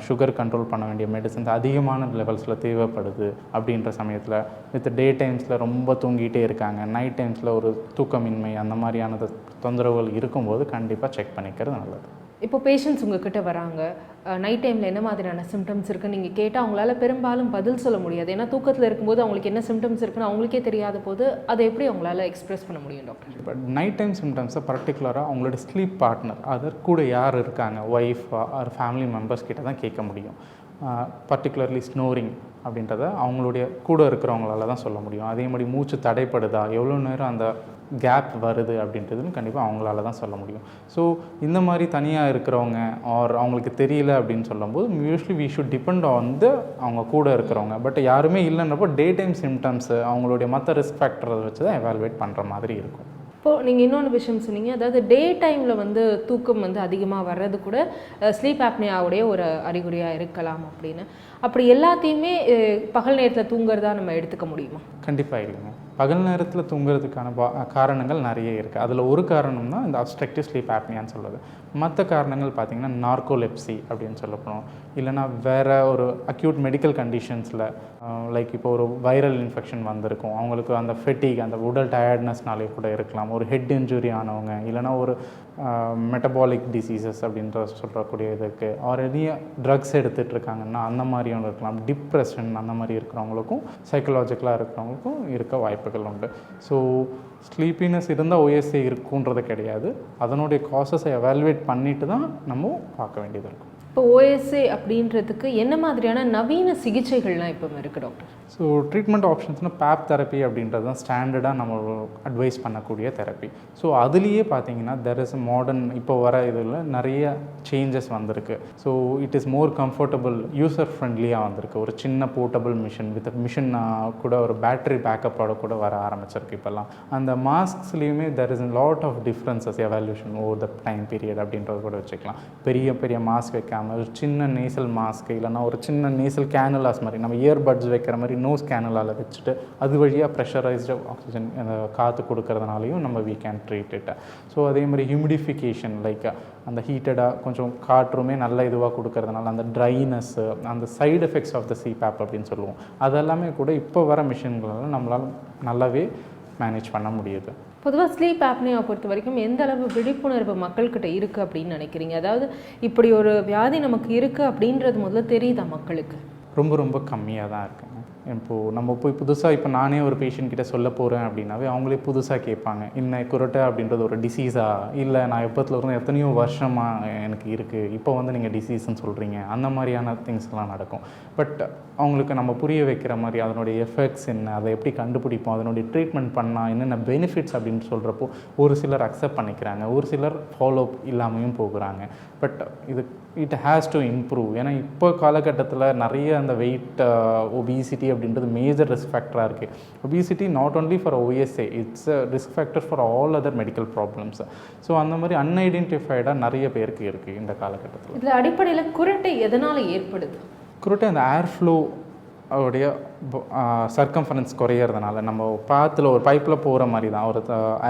[SPEAKER 2] sugar control பண்ண வேண்டிய மெடிசன்ஸ் அதிகமான லெவல்ஸில் தேவைப்படுது அப்படின்ற சமயத்தில், வித் டே டைம்ஸில் ரொம்ப தூங்கிட்டே இருக்காங்க, நைட் டைம்ஸில் ஒரு தூக்கமின்மை அந்த மாதிரியான தொந்தரவுகள் இருக்கும்போது கண்டிப்பாக செக் பண்ணிக்கிறது நல்லது.
[SPEAKER 1] இப்போ பேஷண்ட்ஸ் உங்ககிட்ட வராங்க, நைட் டைமில் என்ன மாதிரியான சிம்டம்ஸ் இருக்குன்னு நீங்கள் கேட்டால் அவங்களால பெரும்பாலும் பதில் சொல்ல முடியாது. ஏன்னா தூக்கத்தில் இருக்கும்போது அவங்களுக்கு என்ன சிம்டம்ஸ் இருக்குன்னு அவங்களுக்கே தெரியாத போது அதை எப்படி அவங்களால எக்ஸ்பிரஸ் பண்ண முடியும் டாக்டர்?
[SPEAKER 2] பட் நைட் டைம் சிம்டம்ஸை பர்டிகுலராக அவங்களோட ஸ்லீப் பார்ட்னர், அதற்கு கூட யார் இருக்காங்க, ஒய்ஃபா ஆர் ஃபேமிலி மெம்பர்ஸ் கிட்ட தான் கேட்க முடியும். பர்டிகுலர்லி ஸ்னோரிங் அப்படின்றத அவங்களுடைய கூட இருக்கிறவங்களால தான் சொல்ல முடியும். அதே மாதிரி மூச்சு தடைப்படுதா, எவ்வளோ நேரம் அந்த கேப் வருது அப்படின்றதுன்னு கண்டிப்பாக அவங்களால தான் சொல்ல முடியும். ஸோ இந்த மாதிரி தனியாக இருக்கிறவங்க ஆர் அவங்களுக்கு தெரியல அப்படின்னு சொல்லும்போது usually we should depend on அவங்க கூட இருக்கிறவங்க. பட் யாருமே இல்லைன்றப்போ டே டைம் சிம்டம்ஸு அவங்களுடைய மற்ற ரிஸ்க் ஃபேக்டரை வச்சு தான் எவாலுவேட் பண்ணுற மாதிரி இருக்கும்.
[SPEAKER 1] இப்போது நீங்கள் இன்னொன்று விஷயம் சொன்னீங்க, அதாவது டே டைமில் வந்து தூக்கம் வந்து அதிகமாக வர்றது கூட ஸ்லீப் ஆப்னியாவுடைய ஒரு அறிகுறியாக இருக்கலாம் அப்படின்னு. அப்படி எல்லாத்தையுமே பகல் நேரத்தில் தூங்குறதா நம்ம எடுத்துக்க முடியுமா? கண்டிப்பாக
[SPEAKER 2] இல்லைங்க. பகல் நேரத்தில் தூங்குறதுக்கான காரணங்கள் நிறைய இருக்குது. அதில் ஒரு காரணம் தான் இந்த அப்ஸ்ட்ரக்டிவ் ஸ்லீப் ஆப்னியான்னு சொல்லுது. மற்ற காரணங்கள் பார்த்திங்கன்னா நார்கோலெப்சி அப்படின்னு சொல்லப்போம், இல்லைனா வேறு ஒரு அக்யூட் மெடிக்கல் கண்டிஷன்ஸில் லைக் இப்போ ஒரு வைரல் இன்ஃபெக்ஷன் வந்திருக்கும், அவங்களுக்கு அந்த ஃபெட்டிக் அந்த உடல் டயர்ட்னஸ்னாலே கூட இருக்கலாம். ஒரு ஹெட் இன்ஜுரி ஆனவங்க, இல்லைனா ஒரு மெட்டபாலிக் டிசீசஸ் அப்படின்ற சொல்லக்கூடிய இதுக்கு ஆர் எதைய ட்ரக்ஸ் எடுத்துகிட்டு இருக்காங்கன்னா அந்த மாதிரியும் இருக்கலாம். டிப்ரெஷன் அந்த மாதிரி இருக்கிறவங்களுக்கும் சைக்கலாஜிக்கலாக இருக்கிறவங்களுக்கும் இருக்க வாய்ப்புகள் உண்டு. ஸோ ஸ்லீப்பினஸ் இருந்தால் ஓஎஸ்ஏ இருக்குன்றது கிடையாது, அதனுடைய காசஸை எவாலுவேட் பண்ணிட்டு தான் நம்ம பார்க்க வேண்டியது இருக்கும்.
[SPEAKER 1] இப்போ ஓஎஸ்ஏ அப்படின்றதுக்கு என்ன மாதிரியான நவீன சிகிச்சைகள்லாம் இப்போ இருக்குது டாக்டர்?
[SPEAKER 2] ஸோ ட்ரீட்மெண்ட் ஆப்ஷன்ஸ்னால் பேப் தெரப்பி அப்படின்றது தான் ஸ்டாண்டர்டாக நம்ம அட்வைஸ் பண்ணக்கூடிய தெரப்பி. ஸோ அதுலேயே பார்த்தீங்கன்னா தெர் இஸ் மாடர்ன் இப்போ வர இதில் நிறைய சேஞ்சஸ் வந்திருக்கு. So it is more comfortable, user ஃப்ரெண்ட்லியாக வந்திருக்கு. ஒரு சின்ன போர்ட்டபிள் மிஷின் வித் மிஷின் கூட ஒரு பேட்டரி பேக்கப்போட கூட வர ஆரம்பிச்சிருக்கு இப்போல்லாம். அந்த மாஸ்க்ஸ்லேயுமே there is lot of differences evolution over the time period அப்படின்றது கூட வச்சுக்கலாம். பெரிய பெரிய மாஸ்க் வைக்காமல் ஒரு சின்ன நேசல் மாஸ்க், இல்லைனா ஒரு சின்ன நேசல் கேனுலாஸ் மாதிரி நம்ம இயர்பட்ஸ் வைக்கிற மாதிரி நோஸ் கேனுலாவில் வச்சுட்டு அது வழியாக ப்ரெஷரைஸ்டு ஆக்சிஜன் காற்று கொடுக்கறதுனாலையும் நம்ம we can treat it. So அதே மாதிரி ஹியூமிடிஃபிகேஷன் லைக் அந்த ஹீட்டடாக கொஞ்சம் காற்றுமே நல்ல இதுவாக கொடுக்கறதுனால அந்த ட்ரைனஸ்ஸு, அந்த side effects of the CPAP அப்படின்னு சொல்லுவோம், அதெல்லாமே கூட இப்போ வர மிஷின்களால் நம்மளால் நல்லாவே மேனேஜ் பண்ண முடியுது.
[SPEAKER 1] பொதுவாக ஸ்லீப் ஆப்னியாவை பொறுத்த வரைக்கும் எந்த அளவு விழிப்புணர்வு மக்கள்கிட்ட இருக்குது அப்படின்னு நினைக்கிறீங்க? அதாவது இப்படி ஒரு வியாதி நமக்கு இருக்குது அப்படின்றது முதல்ல தெரியுதா மக்களுக்கு?
[SPEAKER 2] ரொம்ப ரொம்ப கம்மியாக தான் இருக்குங்க. இப்போது நம்ம போய் புதுசாக இப்போ நானே ஒரு பேஷண்ட் கிட்ட சொல்ல போகிறேன் அப்படின்னாவே அவங்களே புதுசாக கேட்பாங்க, இன்னும் குரட்டை அப்படின்றது ஒரு டிசீஸா, இல்லை நான் எப்போத்துல இருந்து எத்தனையோ வருஷமாக எனக்கு இருக்குது, இப்போ வந்து நீங்கள் டிசீஸ்ன்னு சொல்கிறீங்க, அந்த மாதிரியான திங்ஸ்லாம் நடக்கும். பட் அவங்களுக்கு நம்ம புரிய வைக்கிற மாதிரி அதனுடைய எஃபெக்ட்ஸ் என்ன, அதை எப்படி கண்டுபிடிப்போம், அதனுடைய ட்ரீட்மெண்ட் பண்ணால் என்னென்ன பெனிஃபிட்ஸ் அப்படின்னு சொல்கிறப்போ ஒரு சிலர் அக்செப்ட் பண்ணிக்கிறாங்க, ஒரு சிலர் ஃபாலோ இல்லாமையும் போகிறாங்க. பட் இது இட் ஹேஸ் டு இம்ப்ரூவ். ஏன்னா இப்போ காலகட்டத்தில் நிறைய அந்த வெயிட் ஒபிசிட்டி அப்படின்றது மேஜர் ரிஸ்க் ஃபேக்டராக இருக்குது. Obesity not only for ஓஎஸ்ஏ, it's a risk factor for all other medical problems. So அந்த மாதிரி அன்ஐடென்டிஃபைடாக நிறைய பேருக்கு இருக்குது இந்த காலகட்டத்தில்.
[SPEAKER 1] இதில் அடிப்படையில் குரட்டை எதனால் ஏற்படுது?
[SPEAKER 2] குரட்டை அந்த ஏர் ஃப்ளோ உடைய சர்க்கம்ஃபரன்ஸ் குறையிறதுனால, நம்ம பாத்தில் ஒரு பைப்பில் போகிற மாதிரி தான், ஒரு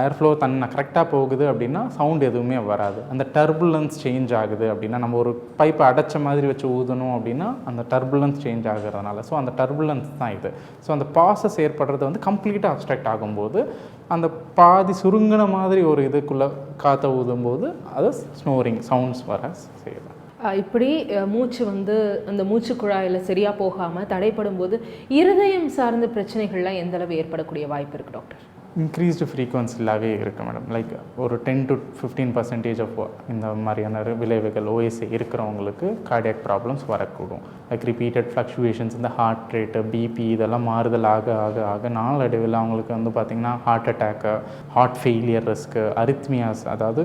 [SPEAKER 2] ஏர் ஃப்ளோ தன்னை கரெக்டாக போகுது அப்படின்னா சவுண்ட் எதுவுமே வராது. அந்த டர்புலன்ஸ் சேஞ்ச் ஆகுது அப்படின்னா, நம்ம ஒரு பைப்பை அடைச்ச மாதிரி வச்சு ஊதணும் அப்படின்னா அந்த டர்புலன்ஸ் சேஞ்ச் ஆகுறதுனால, ஸோ அந்த டர்புலன்ஸ் தான் இது. ஸோ அந்த ப்ராசஸ் ஏற்படுறது வந்து கம்ப்ளீட்டாக அப்ஸ்ட்ரக்ட் ஆகும்போது அந்த பாதி சுருங்கின மாதிரி ஒரு இதுக்குள்ளே காற்றை ஊதும்போது அது ஸ்னோரிங் சவுண்ட்ஸ் வர செய்யுது.
[SPEAKER 1] இப்படி மூச்சு வந்து அந்த மூச்சு குழாயில் சரியாக போகாமல் தடைப்படும் போது இருதயம் சார்ந்த பிரச்சனைகள்லாம் எந்த அளவு ஏற்படக்கூடிய வாய்ப்பு இருக்குது டாக்டர்?
[SPEAKER 2] இன்க்ரீஸ்டு ஃப்ரீக்வன்சிலாகவே இருக்குது மேடம். லைக் ஒரு 10 to 15% ஆஃப் இந்த மாதிரியான விளைவுகள் ஓஎஸ்ஏ இருக்கிறவங்களுக்கு கார்டியாக் ப்ராப்ளம்ஸ் வரக்கூடும். லைக் ரிப்பீட்டட் ஃப்ளக்சுவேஷன்ஸ், இந்த ஹார்ட் ரேட்டு, பிபி இதெல்லாம் மாறுதல் ஆக ஆக ஆக நாளடைவில் அவங்களுக்கு வந்து பார்த்திங்கன்னா heart attack, heart failure risk, arrhythmias, அதாவது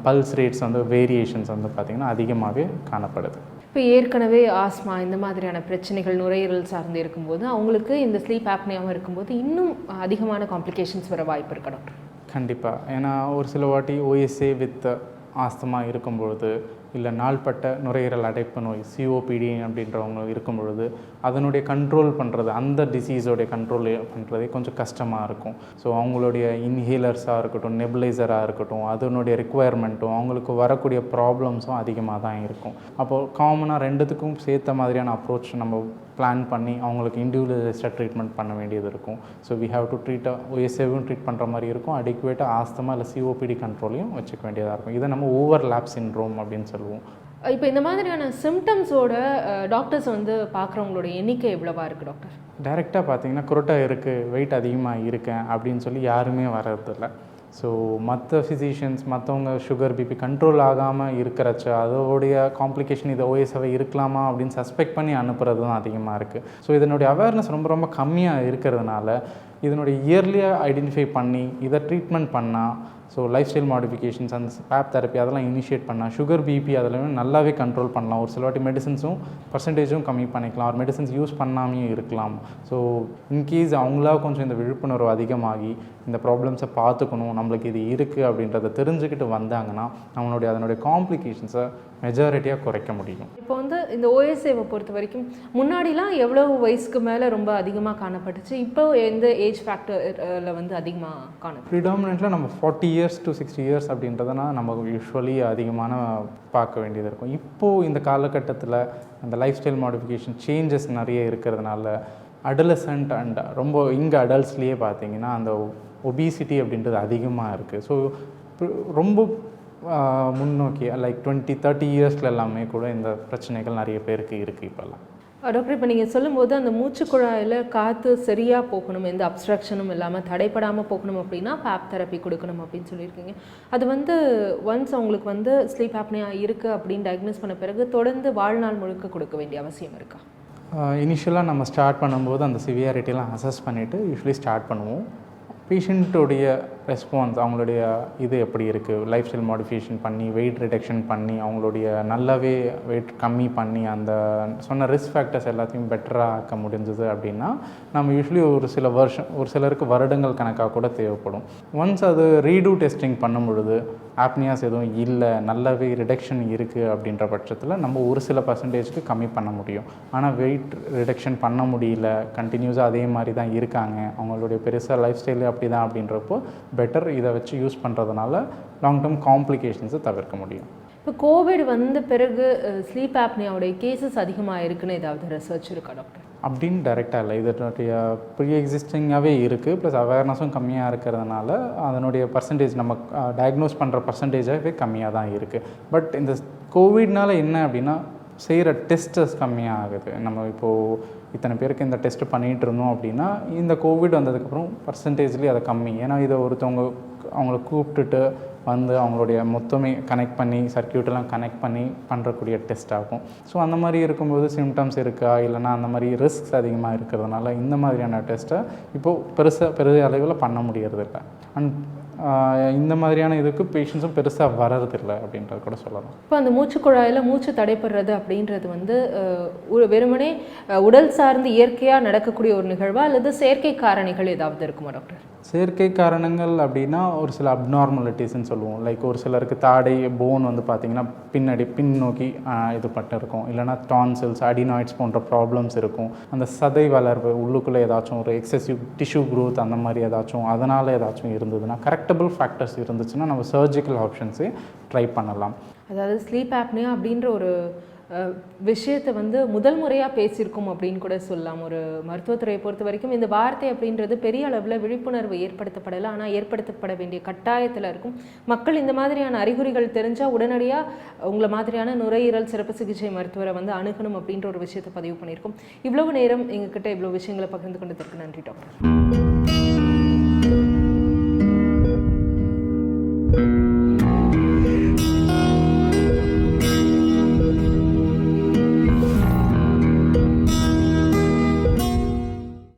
[SPEAKER 2] பல்ஸ் ரேட்ஸ் வந்து வேரியேஷன்ஸ் வந்து பார்த்திங்கன்னா அதிகமாகவே காணப்படுது.
[SPEAKER 1] இப்போ ஏற்கனவே ஆஸ்மா இந்த மாதிரியான பிரச்சனைகள் நுரையீரல் சார்ந்து இருக்கும்போது அவங்களுக்கு இந்த ஸ்லீப் ஆப்னியாவும் இருக்கும்போது இன்னும் அதிகமான காம்ப்ளிகேஷன்ஸ் வர வாய்ப்பு இருக்கா டாக்டர்?
[SPEAKER 2] கண்டிப்பாக. ஏன்னா ஒரு சில வாட்டி ஓஎஸ்ஏ வித் ஆஸ்துமா இருக்கும்பொழுது, இல்லை நாள்பட்ட நுரையீரல் அடைப்பு நோய் சிஓபிடி அப்படின்றவங்க இருக்கும் பொழுது அதனுடைய கண்ட்ரோல் பண்ணுறது, அந்த டிசீஸோடைய கண்ட்ரோல் பண்ணுறதே கொஞ்சம் கஷ்டமாக இருக்கும். ஸோ அவங்களுடைய இன்ஹேலர்ஸாக இருக்கட்டும், நெபுலைசராக இருக்கட்டும், அதனுடைய ரிக்குவயர்மெண்ட்டும் அவங்களுக்கு வரக்கூடிய ப்ராப்ளம்ஸும் அதிகமாக தான் இருக்கும். அப்போது காமனாக ரெண்டுத்துக்கும் சேர்த்த மாதிரியான அப்ரோச் நம்ம பிளான் பண்ணி அவங்களுக்கு இண்டிவிஜுவலைஸ்டாக ட்ரீட்மெண்ட் பண்ண வேண்டியது இருக்கும். ஸோ வி ஹாவ் டு ஓஎஸ்ஏவும் ட்ரீட் பண்ணுற மாதிரி இருக்கும், அடிக்குவேட்டாக ஆஸ்துமா இல்லை சிஓபிடி கண்ட்ரோலையும் வச்சுக்க வேண்டியதாக இருக்கும். இதை நம்ம ஓவர்லேப் சிண்ட்ரோம் அப்படின்னு சொல்லுவோம்.
[SPEAKER 1] இப்போ இந்த மாதிரியான சிம்டம்ஸோட டாக்டர்ஸ் வந்து பார்க்குறவங்களோட எண்ணிக்கை எவ்வளவா இருக்குது டாக்டர்?
[SPEAKER 2] டைரெக்டாக பார்த்தீங்கன்னா குருட்டை இருக்குது, வெயிட் அதிகமாக இருக்கேன் அப்படின்னு சொல்லி யாருமே வர்றதில்லை. ஸோ மற்ற ஃபிசிஷியன்ஸ் மற்றவங்க சுகர் பிபி கண்ட்ரோல் ஆகாமல் இருக்கிறச்ச அதோடைய காம்ப்ளிகேஷன் இது ஓஎஸ்ஏவை இருக்கலாமா அப்படின்னு சஸ்பெக்ட் பண்ணி அனுப்புறது தான் அதிகமாக இருக்குது. ஸோ இதனுடைய அவேர்னஸ் ரொம்ப ரொம்ப கம்மியாக இருக்கிறதுனால இதனுடைய இயர்லியாக ஐடென்டிஃபை பண்ணி இதை ட்ரீட்மெண்ட் பண்ணால், ஸோ லைஃப் ஸ்டைல் மாடிஃபிகேஷன்ஸ் அந்த பேப் தெரப்பி அதெல்லாம் இனிஷியேட் பண்ணால் சுகர் பிபி அதெல்லாம் நல்லாவே கண்ட்ரோல் பண்ணலாம். ஒரு சில வாட்டி மெடிசன்ஸும் பர்சன்டேஜும் கம்மி பண்ணிக்கலாம், ஒரு மெடிசன்ஸ் யூஸ் பண்ணாமையும் இருக்கலாம். ஸோ இன்கேஸ் அவங்களா கொஞ்சம் இந்த விழிப்புணர்வு அதிகமாகி இந்த ப்ராப்ளம்ஸை பார்த்துக்கணும், நம்மளுக்கு இது இருக்குது அப்படின்றத தெரிஞ்சுக்கிட்டு வந்தாங்கன்னா அதனுடைய காம்ப்ளிகேஷன்ஸை மெஜாரிட்டியாக குறைக்க முடியும்.
[SPEAKER 1] இப்போ வந்து இந்த ஓஎஸ்ஏவை பொறுத்த வரைக்கும் முன்னாடிலாம் எவ்வளோ வயசுக்கு மேலே ரொம்ப அதிகமாக காணப்பட்டுச்சு, இப்போ எந்த ஏஜ் ஃபேக்டரில் வந்து அதிகமாக காணப்படும்?
[SPEAKER 2] ப்ரிடாமினெண்ட்ல நம்ம 40 years to 60 years அப்படின்றதுனா நம்ம யூஸ்வலி அதிகமான பார்க்க வேண்டியது இருக்கும். இப்போது இந்த காலகட்டத்தில் அந்த லைஃப் ஸ்டைல் மாடிஃபிகேஷன் சேஞ்சஸ் நிறைய இருக்கிறதுனால அடலசன்ட் அண்ட் ரொம்ப இங்கே அடல்ட்ஸ்லேயே பார்த்தீங்கன்னா அந்த ஒபிசிட்டி அப்படின்றது அதிகமாக இருக்குது. ஸோ ரொம்ப முன்னோக்கி லைக் 20-30 yearsல எல்லாமே கூட இந்த பிரச்சனைகள் நிறைய பேருக்கு இருக்குது இப்போல்லாம்.
[SPEAKER 1] டாக்டர், இப்போ நீங்கள் சொல்லும்போது அந்த மூச்சுக்குழாயில் காற்று சரியாக போகணும், எந்த அப்ஸ்ட்ரக்ஷனும் இல்லாமல் தடைப்படாமல் போகணும் அப்படின்னா பேப் தெரப்பி கொடுக்கணும் அப்படின்னு சொல்லியிருக்கீங்க. அது வந்து ஒன்ஸ் அவங்களுக்கு வந்து ஸ்லீப் ஆப்னியா இருக்குது அப்படின்னு டயக்னோஸ் பண்ண பிறகு தொடர்ந்து வாழ்நாள் முழுக்க கொடுக்க வேண்டிய அவசியம் இருக்கா?
[SPEAKER 2] இனிஷியலாக நம்ம ஸ்டார்ட் பண்ணும்போது அந்த சிவியாரிட்டிலாம் அசஸ் பண்ணிவிட்டு யூஸ்வலி ஸ்டார்ட் பண்ணுவோம். பேஷண்ட்டுடைய ரெஸ்பான்ஸ், அவங்களுடைய இது எப்படி இருக்குது, லைஃப் ஸ்டைல் மாடிஃபிகேஷன் பண்ணி வெயிட் ரிடக்ஷன் பண்ணி அவங்களுடைய நல்லாவே வெயிட் கம்மி பண்ணி அந்த சொன்ன ரிஸ்க் ஃபேக்டர்ஸ் எல்லாத்தையும் பெட்டராக ஆக்க முடிஞ்சது அப்படின்னா நம்ம யூஸ்வலி ஒரு சிலருக்கு வருடங்கள் கணக்காக கூட தேவைப்படும். ஒன்ஸ் அது ரீடூ டெஸ்டிங் பண்ணும் பொழுது ஆப்னியாஸ் எதுவும் இல்லை, நல்லாவே ரிடக்ஷன் இருக்குது அப்படின்ற பட்சத்தில் நம்ம ஒரு சில பர்சன்டேஜ்க்கு கம்மி பண்ண முடியும். ஆனால் வெயிட் ரிடக்ஷன் பண்ண முடியல, கண்டினியூஸாக அதே மாதிரி தான் இருக்காங்க, அவங்களுடைய பெருசாக லைஃப் ஸ்டைலு அப்படி தான் அப்படின்றப்போ பெட்டர் இதை வச்சு யூஸ் பண்ணுறதுனால லாங் டேர்ம் காம்ப்ளிகேஷன்ஸை தவிர்க்க முடியும்.
[SPEAKER 1] இப்போ கோவிட் வந்த பிறகு ஸ்லீப் ஆப்னியாவுடைய கேசஸ் அதிகமாக இருக்குன்னு ஏதாவது ரிசர்ச் இருக்கா டாக்டர்?
[SPEAKER 2] அப்படின்னு டைரெக்டாக இல்லை, இதனுடைய ப்ரீ எக்ஸிஸ்டிங்காகவே இருக்குது, ப்ளஸ் அவேர்னஸும் கம்மியாக இருக்கிறதுனால அதனுடைய பர்சன்டேஜ் நம்ம டயக்னோஸ் பண்ணுற பர்சன்டேஜாகவே கம்மியாக தான் இருக்குது. பட் இந்த கோவிட்னால என்ன அப்படின்னா செய்கிற டெஸ்டஸ் கம்மியாக ஆகுது. நம்ம இப்போது இத்தனை பேருக்கு இந்த டெஸ்ட்டு பண்ணிகிட்டு இருந்தோம் அப்படின்னா இந்த கோவிட் வந்ததுக்கப்புறம் பர்சன்டேஜ்லேயே அதை கம்மி. ஏன்னா இதை அவங்கள கூப்பிட்டுட்டு வந்து அவங்களுடைய மொத்தமே கனெக்ட் பண்ணி சர்க்கியூட்டெல்லாம் கனெக்ட் பண்ணி பண்ணுறக்கூடிய டெஸ்ட் ஆகும். ஸோ அந்த மாதிரி இருக்கும்போது சிம்டம்ஸ் இருக்கா இல்லைனா அந்த மாதிரி ரிஸ்க்ஸ் அதிகமாக இருக்கிறதுனால இந்த மாதிரியான டெஸ்ட்டை இப்போது பெரிய அளவில் பண்ண முடியறதில்லை. அண்ட் இந்த மாதிரியான இதுக்கு பேஷண்ட்ஸும் பெருசாக வர்றதில்லை அப்படின்றது கூட சொல்லலாம்.
[SPEAKER 1] இப்போ அந்த மூச்சுக்குழாயில் மூச்சு தடைப்படுறது அப்படின்றது வந்து வெறுமனே உடல் சார்ந்து இயற்கையாக நடக்கக்கூடிய ஒரு நிகழ்வா அல்லது செயற்கை காரணிகள் ஏதாவது இருக்குமா டாக்டர்?
[SPEAKER 2] செயற்கை காரணங்கள் அப்படின்னா ஒரு சில அப்நார்மலிட்டிஸ்ன்னு சொல்லுவோம். லைக் ஒரு சிலருக்கு தாடை போன் வந்து பார்த்திங்கன்னா பின்னோக்கி இது பட்டு இருக்கும், இல்லைனா டான்சில்ஸ், அடினாய்ட்ஸ் போன்ற ப்ராப்ளம்ஸ் இருக்கும். அந்த சதை வளர்வு உள்ளுக்குள்ளே ஏதாச்சும் ஒரு எக்ஸசிவ் டிஷ்யூ க்ரோத் அந்த மாதிரி ஏதாச்சும் அதனால் ஏதாச்சும் இருந்ததுன்னா கரெக்டபிள் ஃபேக்டர்ஸ் இருந்துச்சுன்னா நம்ம சர்ஜிக்கல் ஆப்ஷன்ஸே ட்ரை பண்ணலாம்.
[SPEAKER 1] அதாவது ஸ்லீப் ஆப்னியா அப்படின்ற ஒரு விஷயத்தை வந்து முதல் முறையாக பேசியிருக்கோம் அப்படின்னு கூட சொல்லலாம். ஒரு மருத்துவத்துறையை பொறுத்த வரைக்கும் இந்த வார்த்தை அப்படின்றது பெரிய அளவில் விழிப்புணர்வு ஏற்படுத்தப்படலை, ஆனால் ஏற்படுத்தப்பட வேண்டிய கட்டாயத்தில் இருக்கும். மக்கள் இந்த மாதிரியான அறிகுறிகள் தெரிஞ்சால் உடனடியாக உங்களை மாதிரியான நுரையீரல் சிறப்பு சிகிச்சை மருத்துவரை வந்து அணுகணும் அப்படின்ற ஒரு விஷயத்தை பதிவு பண்ணியிருக்கோம். இவ்வளவு நேரம் எங்ககிட்ட இவ்வளோ விஷயங்களை பகிர்ந்து கொண்டதற்கு நன்றி டாக்டர். நன்றி.